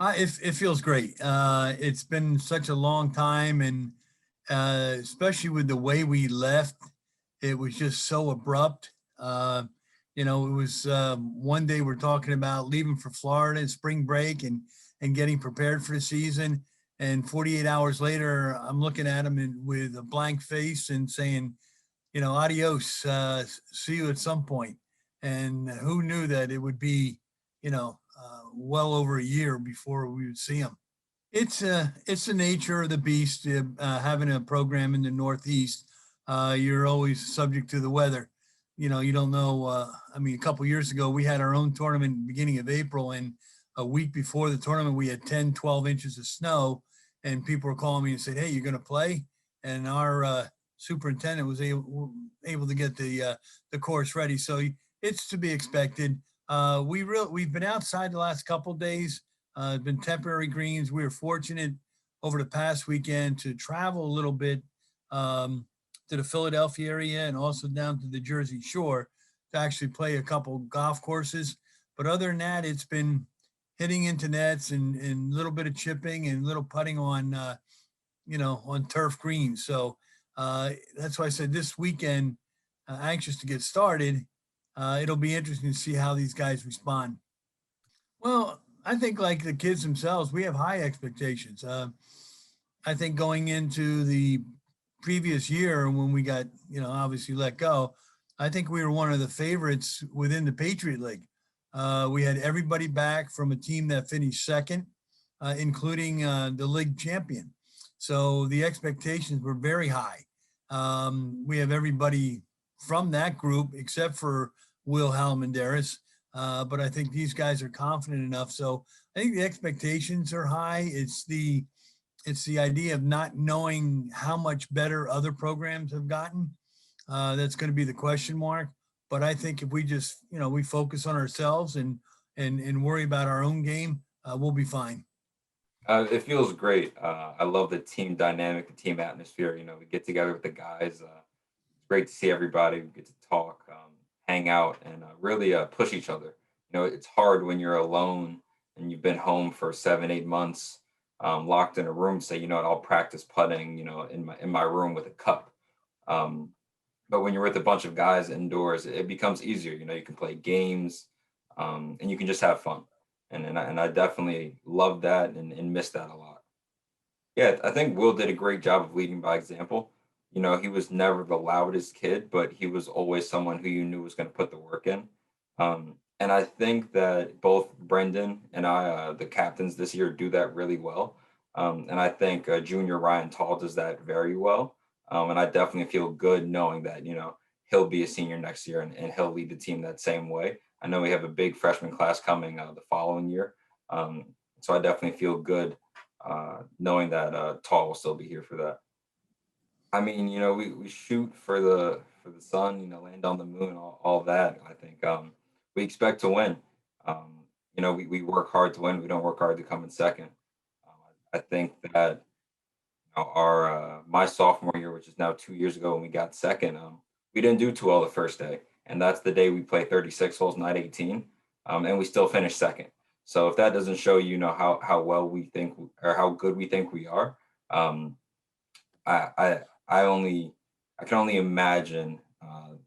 It feels great. It's been such a long time, and especially with the way we left, it was just so abrupt. It was one day we're talking about leaving for Florida, spring break, and getting prepared for the season. And 48 hours later, I'm looking at him with a blank face and saying, adios, see you at some point. And who knew that it would be, well over a year before we would see him. It's the nature of the beast. Having a program in the Northeast, you're always subject to the weather. You don't know. A couple years ago, we had our own tournament beginning of April, and a week before the tournament, we had 10, 12 inches of snow, and people were calling me and said, "Hey, you're going to play?" And our superintendent was able to get the course ready. So it's to be expected. We've been outside the last couple days. Been temporary greens. We were fortunate over the past weekend to travel a little bit to the Philadelphia area and also down to the Jersey Shore to actually play a couple golf courses. But other than that, it's been hitting into nets and a little bit of chipping and little putting on turf greens. So that's why I said this weekend, anxious to get started. It'll be interesting to see how these guys respond. Well, I think like the kids themselves, we have high expectations. I think going into the previous year when we got, obviously let go, I think we were one of the favorites within the Patriot League. We had everybody back from a team that finished second, including the league champion. So the expectations were very high. We have everybody from that group except for Will Halmendaris. But I think these guys are confident enough. So I think the expectations are high. It's the idea of not knowing how much better other programs have gotten. That's going to be the question mark. But I think if we just we focus on ourselves and worry about our own game, we'll be fine. It feels great. I love the team dynamic, the team atmosphere. We get together with the guys. It's great to see everybody. We get to talk, hang out, and really push each other. It's hard when you're alone and you've been home for 7, 8 months, locked in a room. Say, what, I'll practice putting, in my room with a cup. Um, but when you're with a bunch of guys indoors, it becomes easier. You can play games, and you can just have fun. And I definitely love that and miss that a lot. Yeah, I think Will did a great job of leading by example. He was never the loudest kid, but he was always someone who you knew was going to put the work in. And I think that both Brendan and I, the captains this year, do that really well. And I think Junior Ryan Tall does that very well. And I definitely feel good knowing that, he'll be a senior next year and he'll lead the team that same way. I know we have a big freshman class coming the following year. So I definitely feel good knowing that Tall will still be here for that. I mean, we shoot for the sun, land on the moon, all that. I think we expect to win. We work hard to win. We don't work hard to come in second. Um, I think that our my sophomore year, which is now 2 years ago when we got second, we didn't do too well the first day, and that's the day we play 36 holes, not 18, and we still finished second. So if that doesn't show how well we think or how good we think we are, um, I can only imagine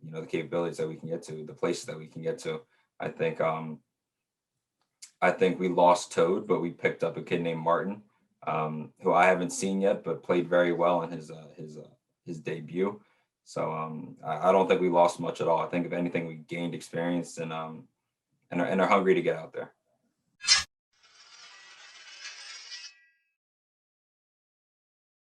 the capabilities that we can get to, the places that we can get to. I think I think we lost Toad, but we picked up a kid named Martin, who I haven't seen yet, but played very well in his debut. So I don't think we lost much at all. I think if anything, we gained experience and are hungry to get out there.